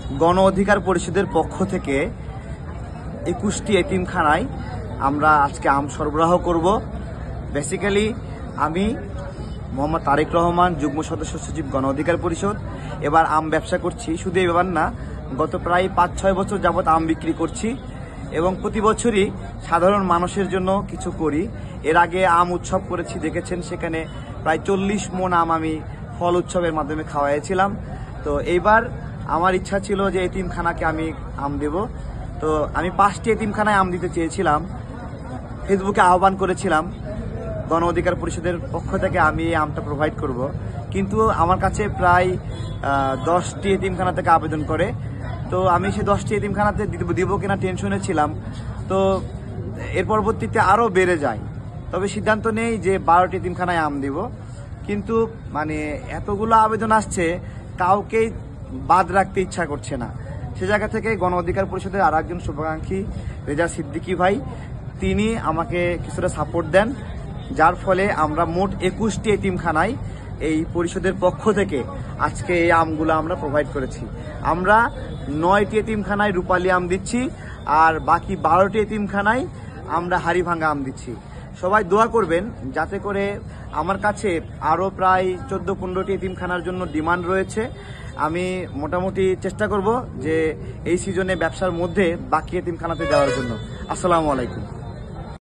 গণ অধিকার পরিষদের পক্ষ থেকে 21টি এতিমখানায় আমরা আজকে আম সরবরাহ করব। বেসিক্যালি আমি মোহাম্মদ তারেক রহমান, যুগ্ম সদস্য সচিব, গণ অধিকার পরিষদ। এবার আম ব্যবসা করছি, শুধু এবার না, গত প্রায় ৫-৬ বছর যাবৎ আম বিক্রি করছি এবং প্রতি বছরই সাধারণ মানুষের জন্য কিছু করি। এর আগে আম উৎসব করেছি, দেখেছেন, সেখানে প্রায় 40 মণ আম আমি ফল উৎসবের মাধ্যমে খাওয়াইছিলাম। তো এইবার আমার ইচ্ছা ছিল যে এতিমখানাকে আমি আম দেব। তো আমি 5টি এতিমখানায় আম দিতে চেয়েছিলাম, ফেসবুকে আহ্বান করেছিলাম গণ অধিকার পরিষদের পক্ষ থেকে আমি এই আমটা প্রোভাইড করব। কিন্তু আমার কাছে প্রায় 10টি এতিমখানা থেকে আবেদন করে। তো আমি সেই 10টি এতিমখানাতে দিব কিনা টেনশনে ছিলাম। তো এর পরবর্তীতে আরও বেড়ে যায়, তবে সিদ্ধান্ত নেই যে 12টি এতিমখানায় আম দিব। কিন্তু মানে এতগুলো আবেদন আসছে, কাউকেই বাদ রাখতে ইচ্ছা করছে না। সে জায়গা থেকে গণ অধিকার পরিষদের আর একজন শুভাকাঙ্ক্ষী রেজা সিদ্দিকী ভাই, তিনি আমাকে কিছুটা সাপোর্ট দেন, যার ফলে আমরা মোট 21টি এতিমখানায় এই পরিষদের পক্ষ থেকে আজকে এই আমগুলো আমরা প্রোভাইড করেছি। আমরা 9টি এতিমখানায় রূপালী আম দিচ্ছি, আর বাকি 12টি এতিমখানায় আমরা হাড়িভাঙ্গা আম দিচ্ছি। সবাই দোয়া করবেন যাতে করে, আমার কাছে আরও প্রায় 14-15টি এতিমখানার জন্য ডিমান্ড রয়েছে। আমি মোটামুটি চেষ্টা করব যে এই সিজনে ব্যবসার মধ্যে বাকি এতিমখানাতে দেওয়ার জন্য। আসসালামু আলাইকুম।